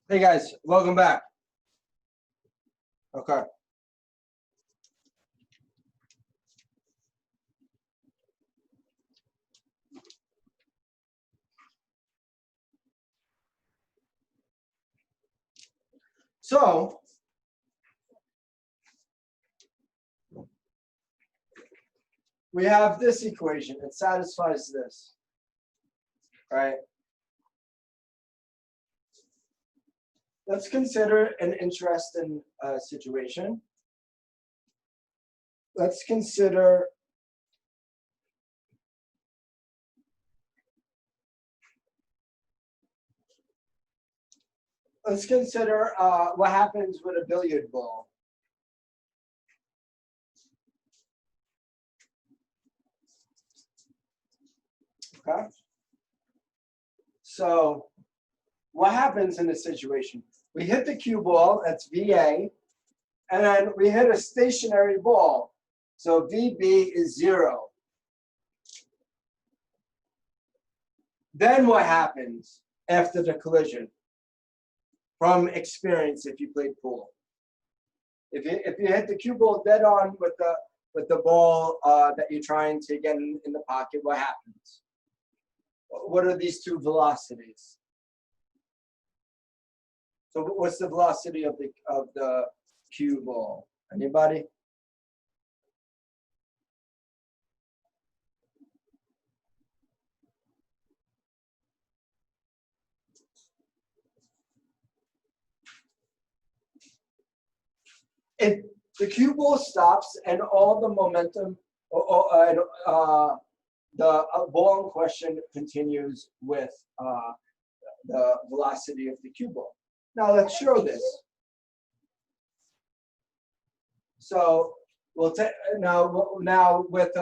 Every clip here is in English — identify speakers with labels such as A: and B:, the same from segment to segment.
A: Hey guys, welcome back. Okay. So, we have this equation. It satisfies this, right? Let's consider an interesting situation. Let's consider what happens with a billiard ball. Okay. So, what happens in this situation? We hit the cue ball, that's VA, and then we hit a stationary ball. So VB is 0. Then what happens after the collision? From experience, if you played pool, if you hit the cue ball dead on with the ball that you're trying to get in the pocket, what happens? What are these two velocities? So what's the velocity of the cue ball? Anybody? If the cue ball stops and all the momentum, the ball in question continues with the velocity of the cue ball. Now let's show this. So we'll take now with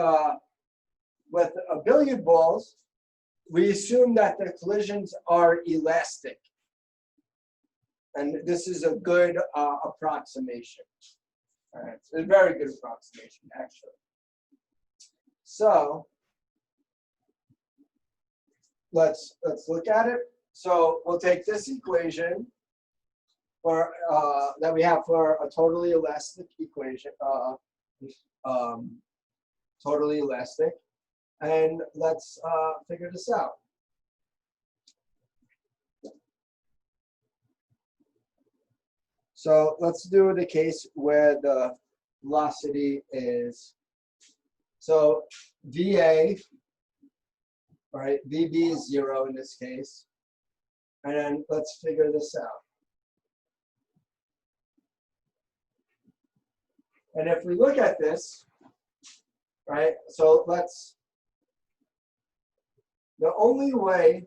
A: billiard balls, we assume that the collisions are elastic. And this is a good approximation. All right, it's a very good approximation, actually. So let's look at it. So we'll take this equation for that we have for a totally elastic equation, totally elastic, and let's figure this out. So let's do the case where the velocity is, so VA, all right, VB is 0 in this case. And then let's figure this out. And if we look at this, right, so the only way,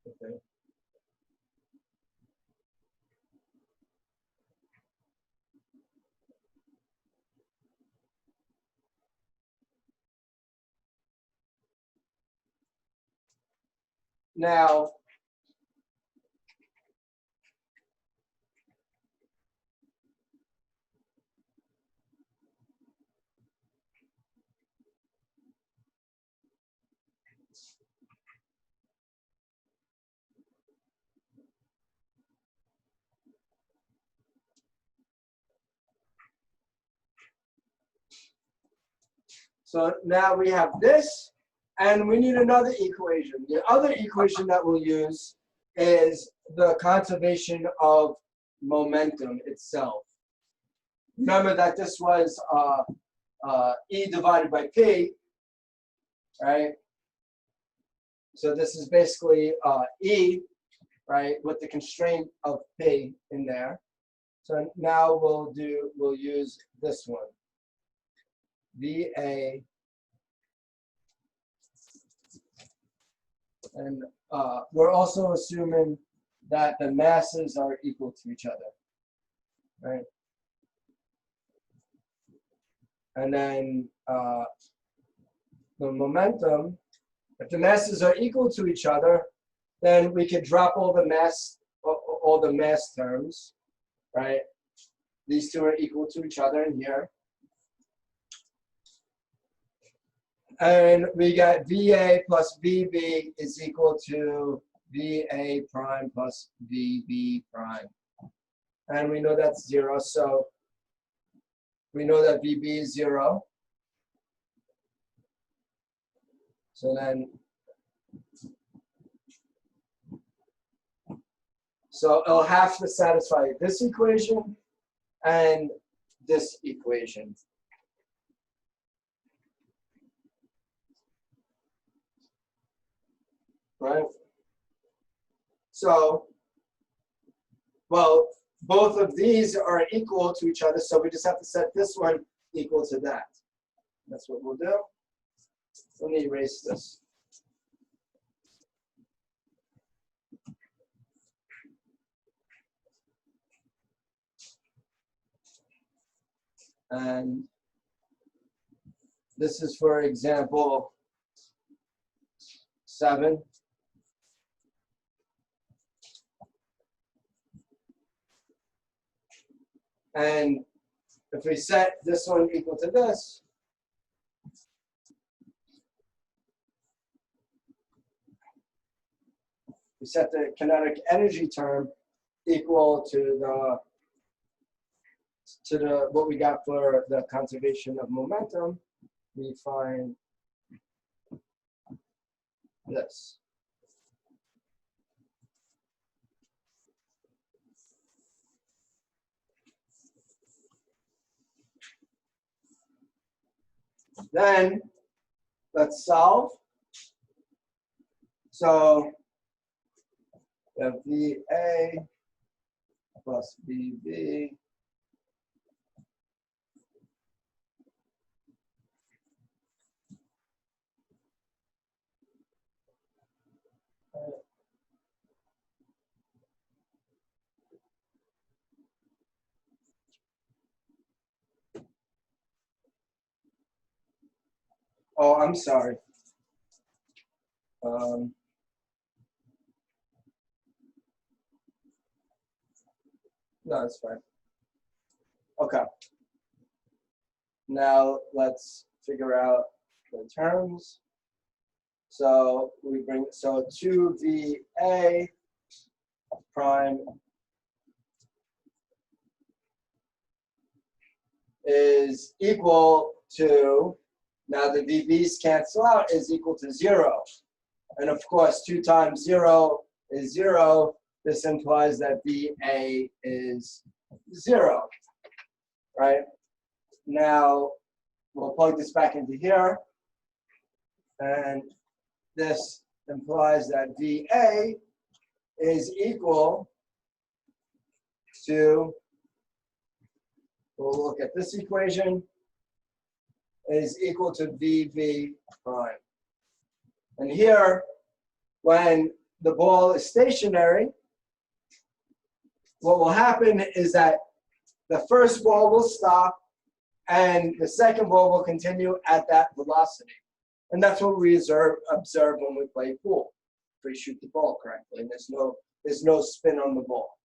A: okay. Now, so now we have this, and we need another equation. The other equation that we'll use is the conservation of momentum itself. Remember that this was E divided by P, right? So this is basically E, right, with the constraint of P in there. So now we'll use this one. VA, and we're also assuming that the masses are equal to each other, right? And then the momentum, if the masses are equal to each other, then we could drop all the mass terms, right? These two are equal to each other in here. And we got VA plus VB is equal to VA prime plus VB prime. And we know that's 0, so we know that VB is 0. So then, so it'll have to satisfy this equation and this equation. Right? So, well, both of these are equal to each other, so we just have to set this one equal to that. That's what we'll do. Let me erase this. And this is for example 7. And if we set this one equal to this, we set the kinetic energy term equal to the what we got for the conservation of momentum, we find this. Then let's solve. So we have VA plus VB oh, I'm sorry. No, it's fine. Okay. Now let's figure out the terms. So we bring, so 2VA prime is equal to, now the VB's cancel out, is equal to 0. And of course, 2 times 0 is 0. This implies that VA is 0, right? Now, we'll plug this back into here. And this implies that VA is equal to, we'll look at this equation, is equal to VB prime. And here, when the ball is stationary, what will happen is that the first ball will stop and the second ball will continue at that velocity. And that's what we observe when we play pool. If we shoot the ball correctly, and there's no spin on the ball.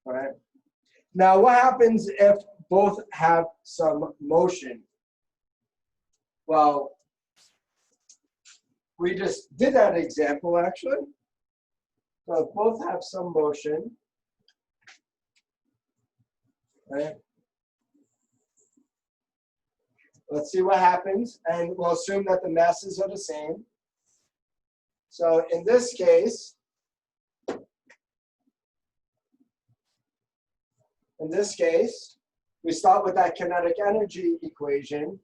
A: All right. Now, what happens if both have some motion? Well, we just did that example actually. So if both have some motion, right? Let's see what happens, and we'll assume that the masses are the same. So in this case, we start with that kinetic energy equation,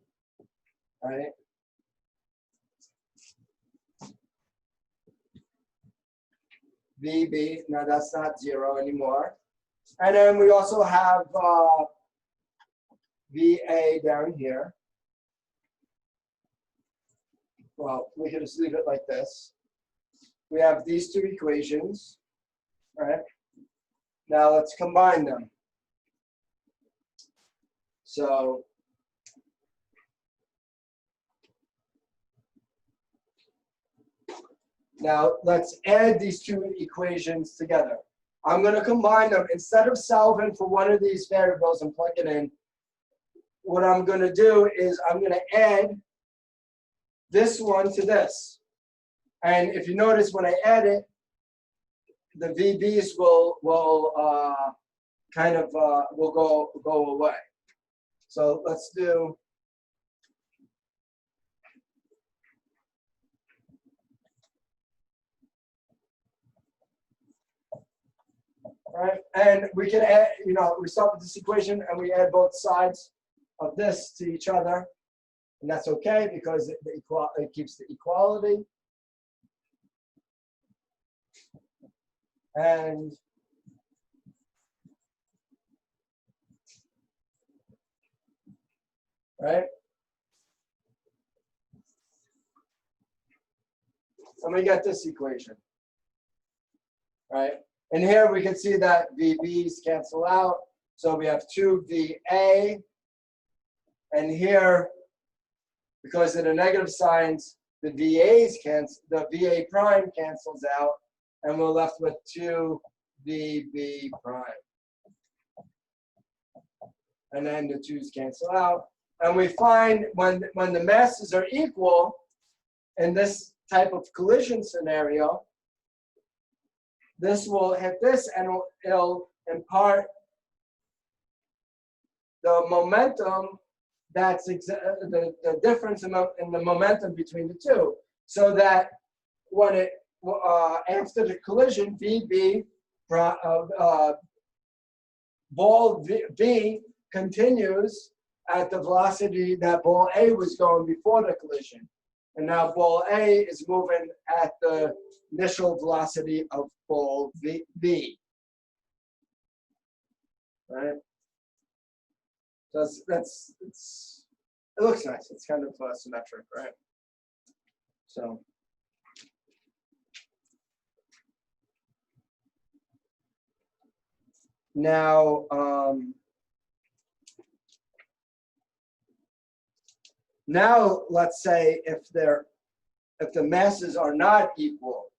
A: right? VB, now that's not 0 anymore. And then we also have VA down here. Well, we can just leave it like this. We have these two equations, right? Now let's combine them. So now let's add these two equations together. I'm going to combine them. Instead of solving for one of these variables and plug it in, what I'm going to do is I'm going to add this one to this. And if you notice when I add it, the VBs will go away. So let's do right, and we can add, we start with this equation and we add both sides of this to each other, and that's okay because it keeps the equality. And right, and we get this equation, right? And here we can see that VBs cancel out, so we have 2VA, and here, because of the negative signs, the VA prime cancels out, and we're left with 2VB prime. And then the 2's cancel out. And we find when the masses are equal in this type of collision scenario, this will hit this and it'll impart the momentum that's the difference in the momentum between the two. So that when it, after the collision, VB, ball B continues at the velocity that ball A was going before the collision. And now ball A is moving at the initial velocity of ball B. Right? So it looks nice. It's kind of symmetric, right? So. Now, now let's say if the masses are not equal,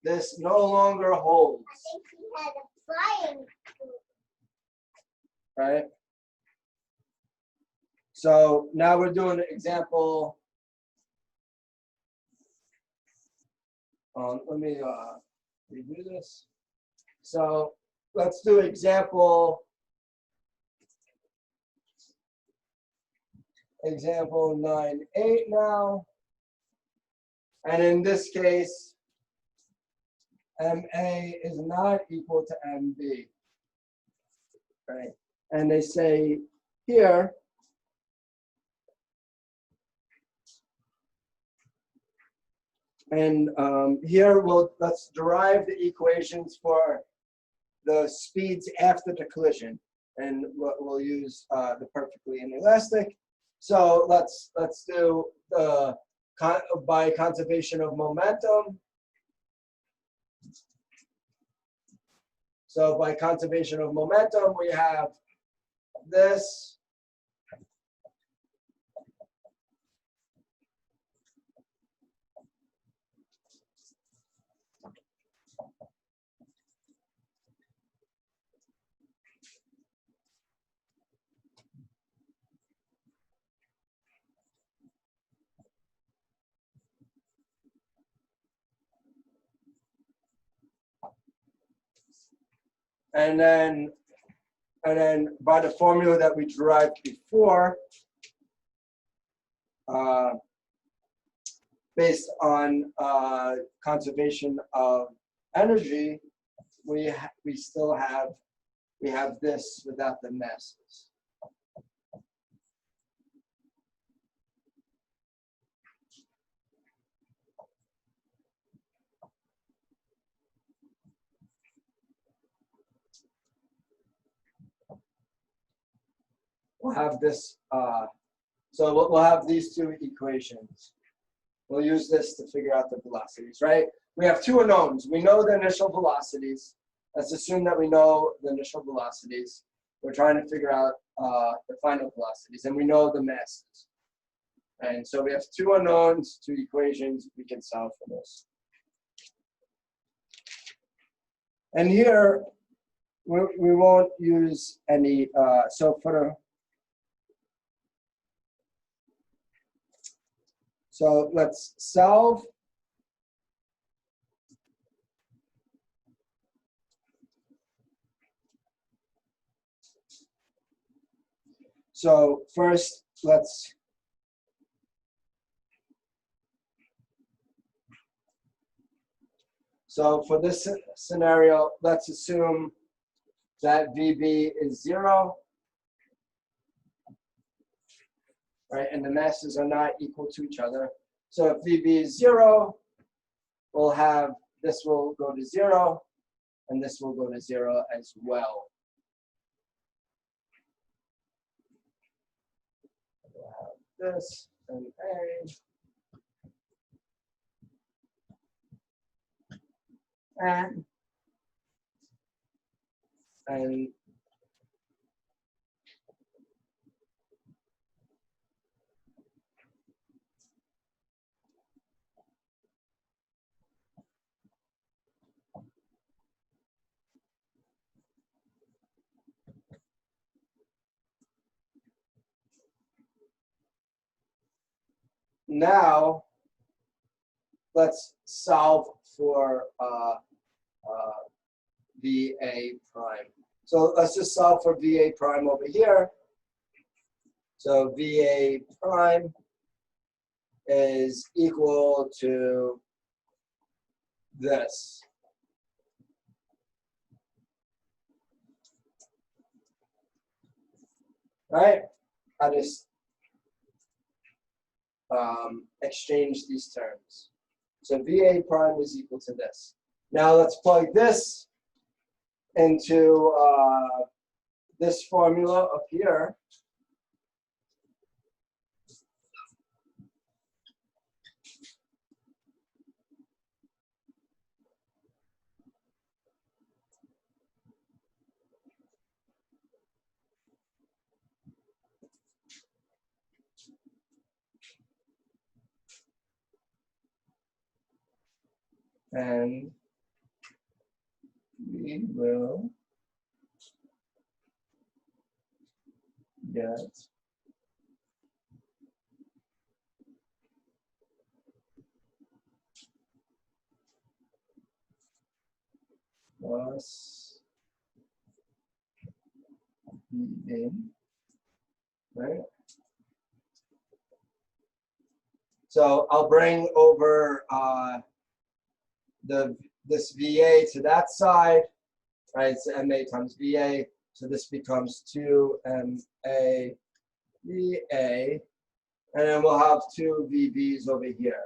A: this no longer holds.
B: I think he had a flying.
A: Right? So now we're doing an example. Let me redo this. So let's do example 9.8 now. And in this case, MA is not equal to MB. Right? And they say here, and here let's derive the equations for the speeds after the collision, and we'll use the perfectly inelastic. So let's do the by conservation of momentum. So by conservation of momentum, we have this. And then by the formula that we derived before, based on conservation of energy, we have this without the masses. We'll have this, so we'll have these two equations. We'll use this to figure out the velocities, right? We have two unknowns. We know the initial velocities. Let's assume that we know the initial velocities. We're trying to figure out the final velocities, and we know the masses. And so we have two unknowns, two equations. We can solve for this. And here, we won't use any, so So let's solve. So first, so for this scenario, let's assume that VB is 0, right? And the masses are not equal to each other. So if VB is 0, we'll have, this will go to 0, and this will go to 0 as well. We'll have this and and now let's solve for VA prime. So let's just solve for VA prime over here. So VA prime is equal to this. Right? I just exchange these terms. So VA prime is equal to this. Now let's plug this into this formula up here. And we will get plus VA, right? So I'll bring over this VA to that side, right? It's MA times VA. So this becomes 2MA VA. And then we'll have 2 VBs over here.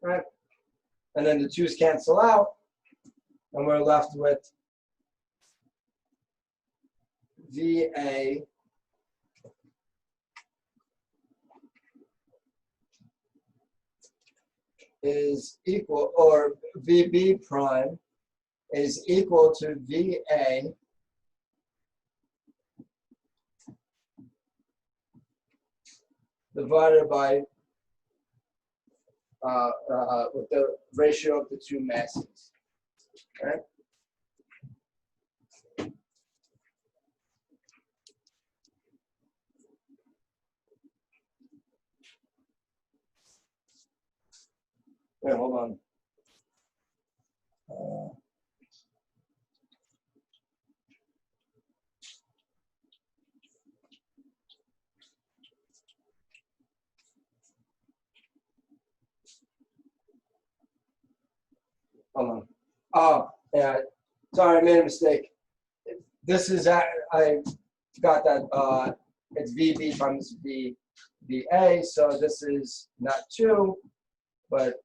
A: Right? And then the 2's cancel out. And we're left with VA is equal, or VB prime is equal to VA divided by with the ratio of the 2 masses. Right? Wait, hold on. Hold on. Oh, yeah. Sorry, I made a mistake. This is, I forgot that it's VB times VA, so this is not 2, but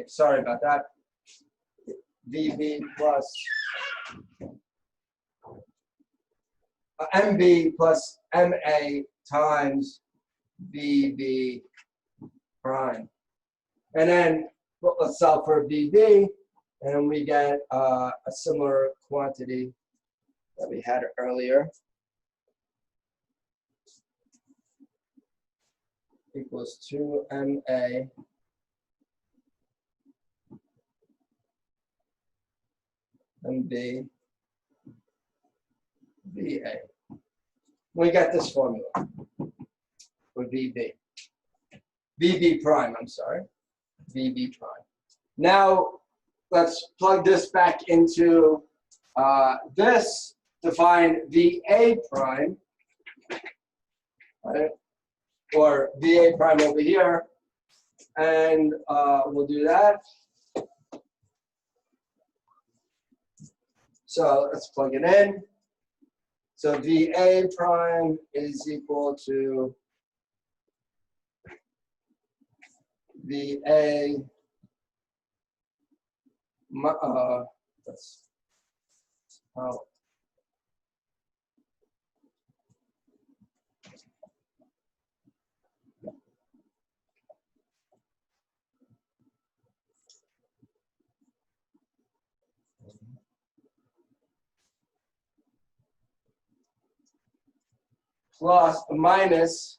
A: sorry about that. VB plus MB plus MA times VB prime. And then let's solve for VB, and we get a similar quantity that we had earlier. Equals 2MA MB VA. We get this formula for VB. VB prime, I'm sorry. VB prime. Now, let's plug this back into this to find VA prime, right? Or VA prime over here. And we'll do that. So let's plug it in. So VA prime is equal to VA that's how plus minus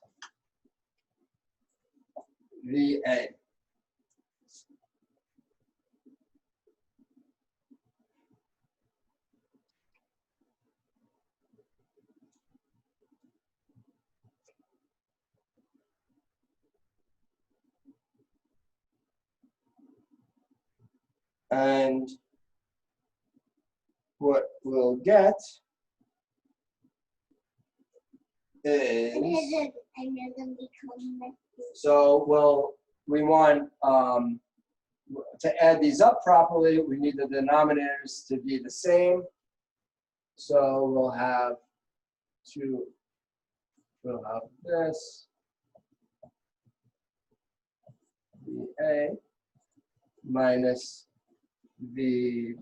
A: VA. And what we'll get is, so we want to add these up properly, we need the denominators to be the same. So we'll have this VA minus VB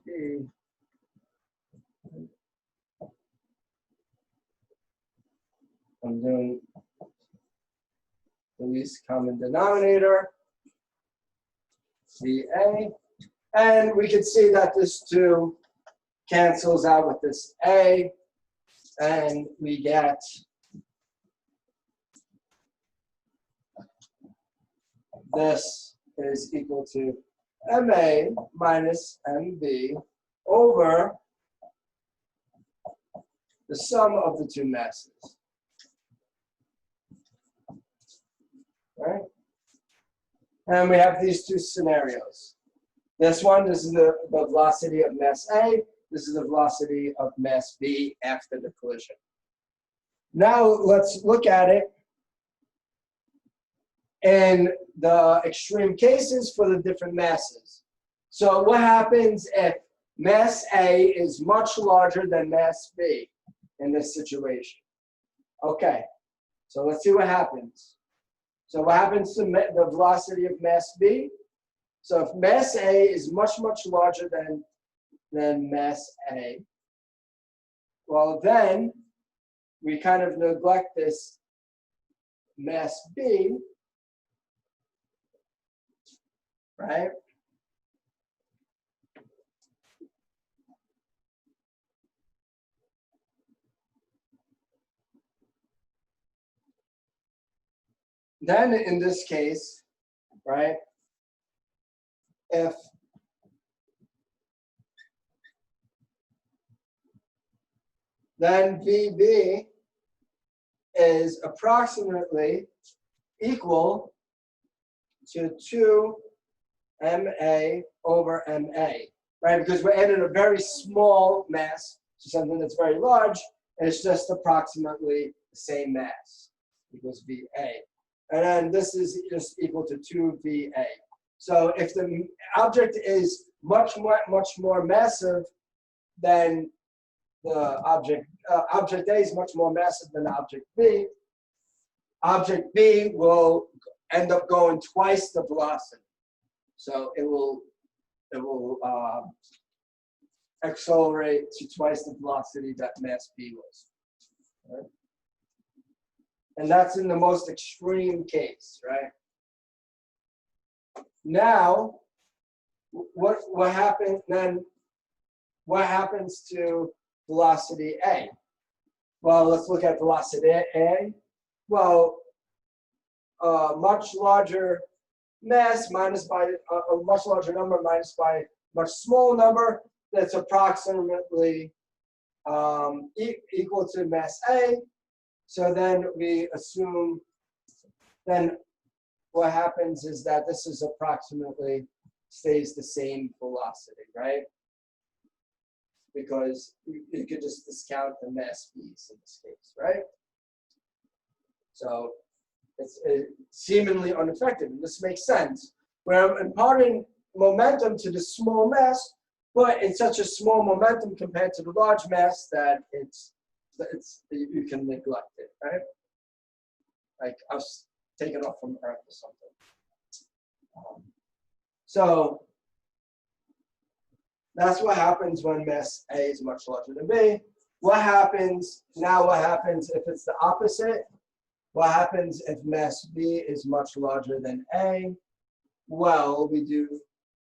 A: I'm doing the least common denominator, VA. And we can see that this 2 cancels out with this A, and we get this is equal to MA minus MB over the sum of the 2 masses. Right? And we have these 2 scenarios. This one, this is the velocity of mass A. This is the velocity of mass B after the collision. Now let's look at it in the extreme cases for the different masses. So what happens if mass A is much larger than mass B in this situation? Okay, so let's see what happens. So what happens to the velocity of mass B? So if mass A is much, much larger than mass A, well then we kind of neglect this mass B, right? Then in this case, right, if then VB is approximately equal to 2 MA over MA, right? Because we're adding a very small mass to something that's very large, and it's just approximately the same mass, equals VA. And then this is just equal to 2 VA. So if the object is much more massive than the object A is much more massive than object B will end up going twice the velocity. So it will accelerate to twice the velocity that mass B was. Right? And that's in the most extreme case, right? Now, what happens then? What happens to velocity A? Well, let's look at velocity A. Well, much larger mass minus by a much larger number minus by much smaller number, that's approximately equal to mass A. So then we assume, then what happens is that this is approximately stays the same velocity, right? Because you could just discount the mass B's in this case, right? So it's seemingly unaffected, and this makes sense. Where I'm imparting momentum to the small mass, but it's such a small momentum compared to the large mass that you can neglect it, right? Like us taking off from Earth or something. So that's what happens when mass A is much larger than B. What happens if it's the opposite? What happens if mass B is much larger than A? Well, we do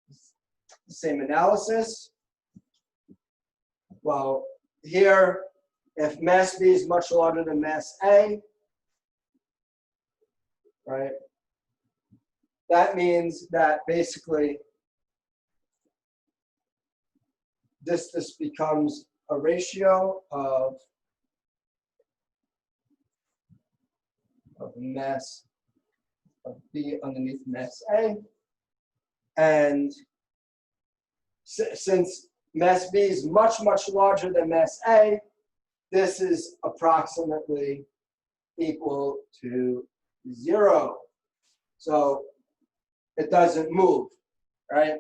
A: the same analysis. Well, here, if mass B is much larger than mass A, right? That means that basically this becomes a ratio of mass of B underneath mass A. And since mass B is much, much larger than mass A, this is approximately equal to 0. So it doesn't move, right?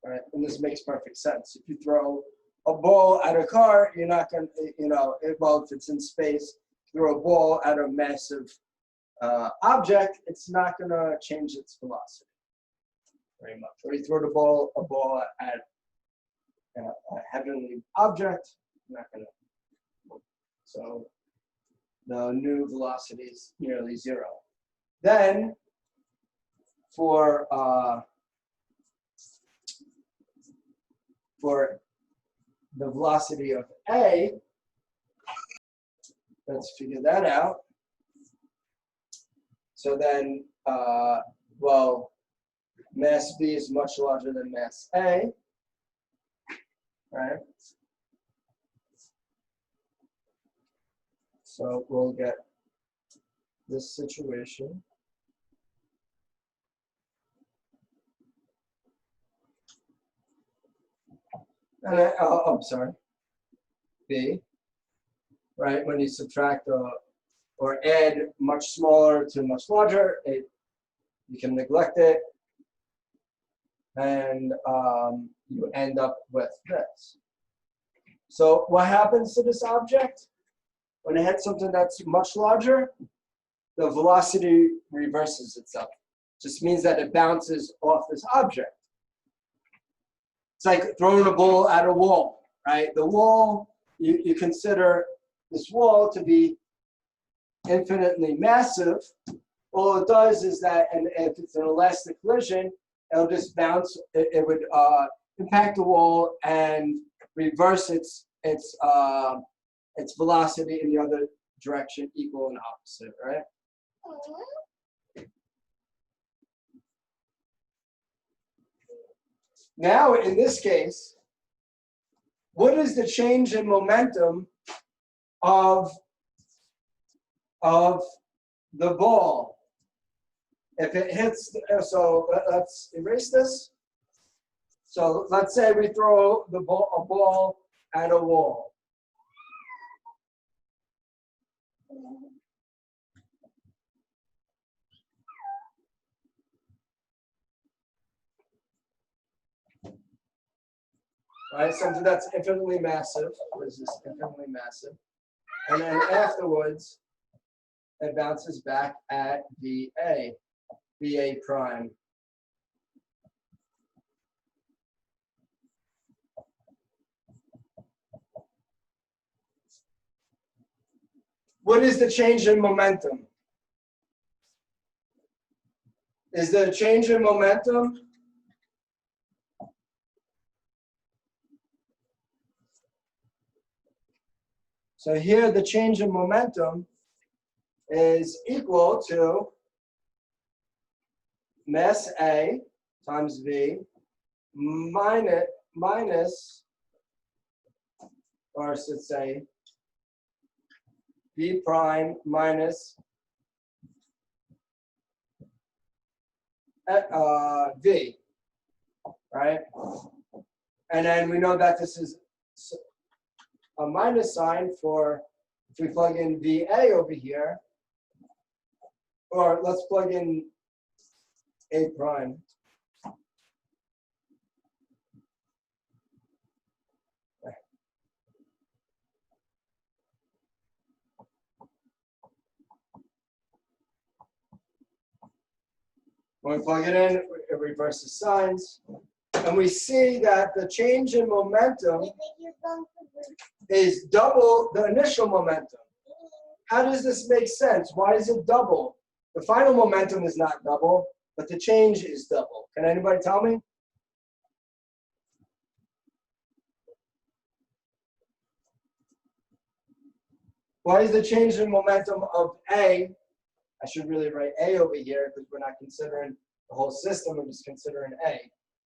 A: Right, and this makes perfect sense. If you throw a ball at a car, you're not going to, well, if it's in space, throw a ball at a massive object, it's not going to change its velocity very much. Or you throw a ball at a heavenly object, not going to move. So the new velocity is nearly 0. Then for the velocity of A, let's figure that out. So then, well, mass B is much larger than mass A, right? So we'll get this situation. And I'm sorry, B, right? When you subtract or add much smaller to much larger, you can neglect it, and you end up with this. So what happens to this object? When it hits something that's much larger, the velocity reverses itself. Just means that it bounces off this object. It's like throwing a ball at a wall, right? The wall, you consider this wall to be infinitely massive. All it does is that, and if it's an elastic collision, it'll just bounce. It would impact the wall and reverse its velocity in the other direction, equal and opposite, right? Now, in this case, what is the change in momentum of the ball? If it hits, so let's erase this. So let's say we throw a ball at a wall. Right, something that's infinitely massive. What is this? Infinitely massive. And then afterwards, it bounces back at VA prime. What is the change in momentum? Is there a change in momentum? So here the change in momentum is equal to mass A times V minus or I should say v prime minus v, right? And then we know that this is a minus sign for, if we plug in VA over here, or let's plug in A prime. When we plug it in, it reverses signs. And we see that the change in momentum is double the initial momentum. How does this make sense? Why is it double? The final momentum is not double, but the change is double. Can anybody tell me? Why is the change in momentum of A, I should really write A over here because we're not considering the whole system, we're just considering A.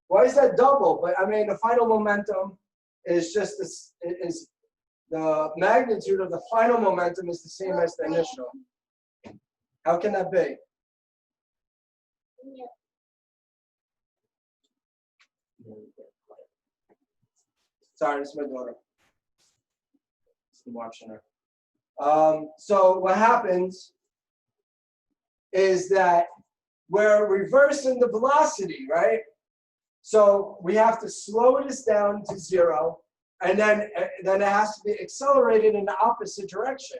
A: Why is that double? But I mean, the final momentum is just this, is the magnitude of the final momentum is the same as the initial. How can that be? Sorry, it's my daughter. I'm watching her. So what happens is that we're reversing the velocity, right? So we have to slow this down to 0, and then it has to be accelerated in the opposite direction.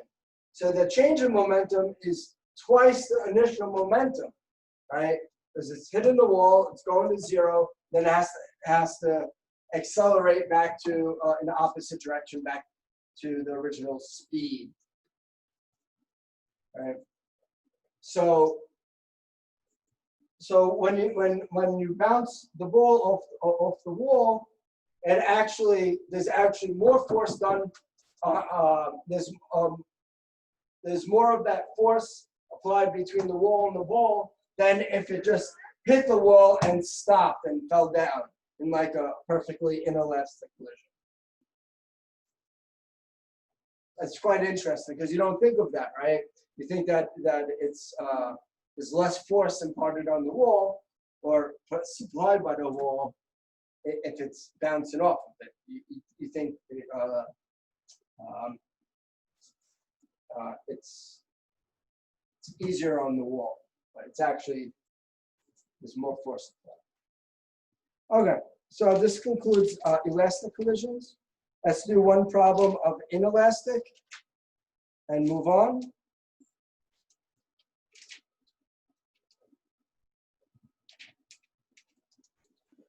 A: So the change in momentum is twice the initial momentum, right? Because it's hitting the wall, it's going to 0, then it has to accelerate back to in the opposite direction, back to the original speed. Right? So when you bounce the ball off the wall, there's actually more force done. There's more of that force applied between the wall and the ball than if it just hit the wall and stopped and fell down in like a perfectly inelastic collision. That's quite interesting because you don't think of that, right? You think that it's there's less force imparted on the wall or supplied by the wall if it's bouncing off of it. You think it's easier on the wall, but it's actually there's more force applied. Okay, so this concludes elastic collisions. Let's do one problem of inelastic and move on.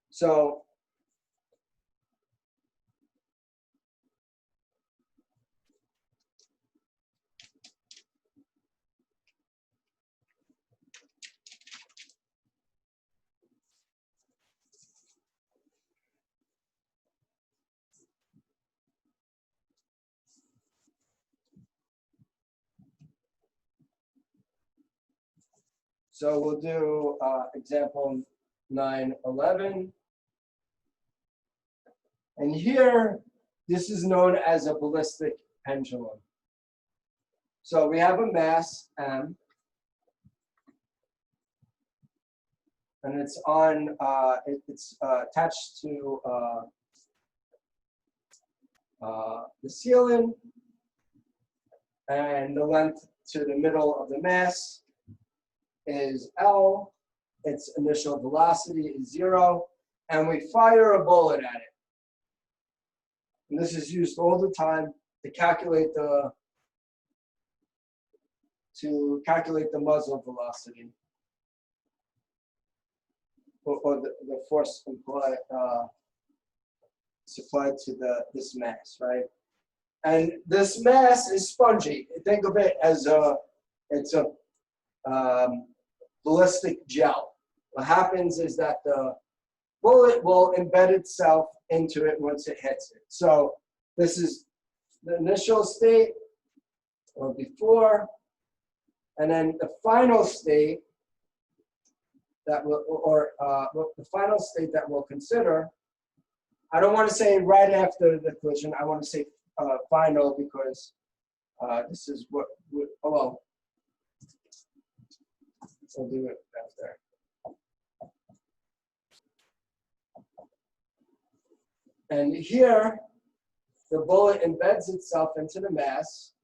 A: So we'll do example 911. And here, this is known as a ballistic pendulum. So we have a mass, M, and it's on, it's attached to the ceiling, and the length to the middle of the mass is L, its initial velocity is 0, and we fire a bullet at it. And this is used all the time to calculate the muzzle velocity or the force supplied to this mass, right? And this mass is spongy. Think of it as it's a ballistic gel. What happens is that the bullet will embed itself into it once it hits it. So this is the initial state or before, and then the final state that the final state that we'll consider. I don't want to say right after the collision. I want to say final because this is what, oh well, we'll do it after. And here, the bullet embeds itself into the mass,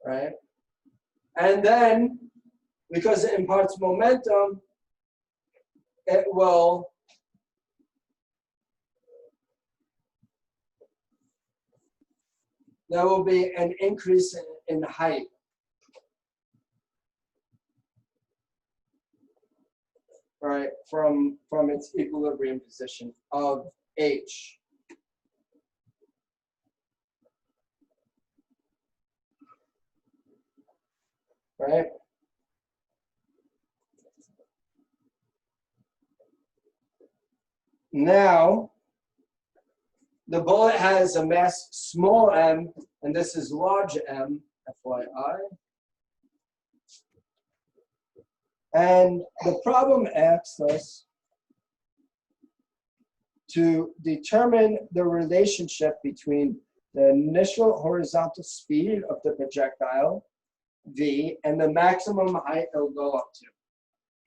A: right? And then, because it imparts momentum, it will there will be an increase in height. Right, from its equilibrium position of h. Right? Now, the bullet has a mass small m, and this is large M, FYI. And the problem asks us to determine the relationship between the initial horizontal speed of the projectile, v, and the maximum height it'll go up to.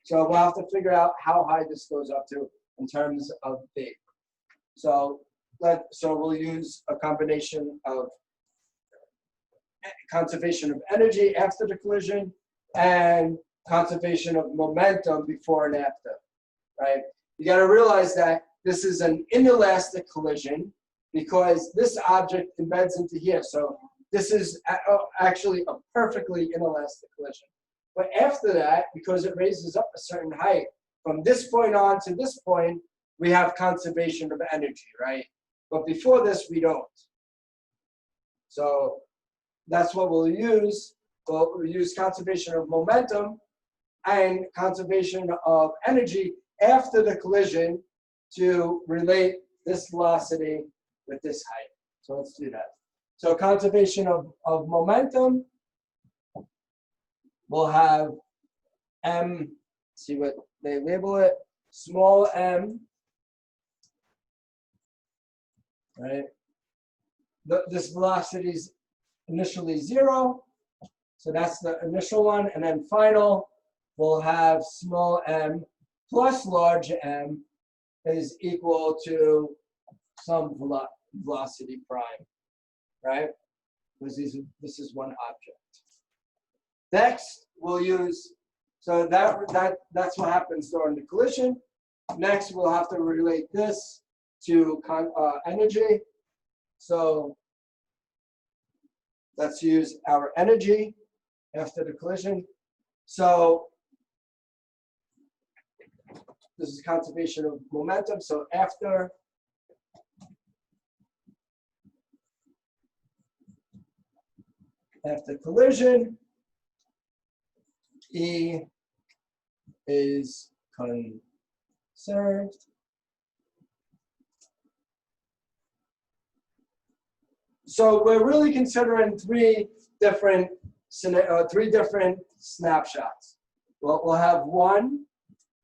A: So we'll have to figure out how high this goes up to in terms of v. So we'll use a combination of conservation of energy after the collision and conservation of momentum before and after, right? You got to realize that this is an inelastic collision because this object embeds into here. So this is actually a perfectly inelastic collision. But after that, because it raises up a certain height, from this point on to this point, we have conservation of energy, right? But before this, we don't. So that's what we'll use. We'll use conservation of momentum and conservation of energy after the collision to relate this velocity with this height. So let's do that. So conservation of momentum, we'll have m, see what they label it, small m, right? This velocity is initially 0, so that's the initial one, and then final, we'll have small m plus large M is equal to some velocity prime, right? Because this is one object. Next, we'll use, so that's what happens during the collision. Next, we'll have to relate this to energy. So let's use our energy after the collision. So this is conservation of momentum. So after collision, E is conserved. So we're really considering three different snapshots. Well, we'll have one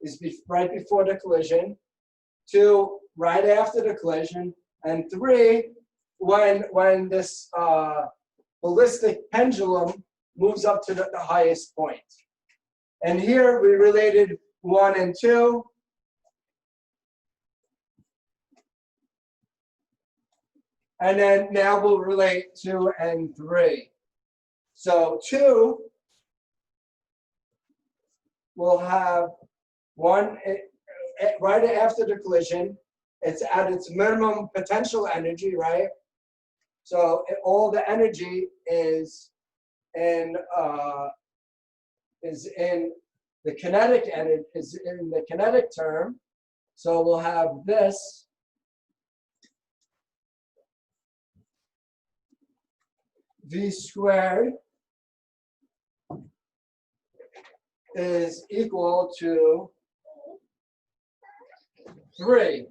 A: is right before the collision, 2 right after the collision, and 3 when this ballistic pendulum moves up to the highest point. And here we related 1 and 2. And then now we'll relate 2 and 3. So 2 will have 1 right after the collision. It's at its minimum potential energy, right? So all the energy is in the kinetic energy, is in the kinetic term. So we'll have this v squared is equal to 3.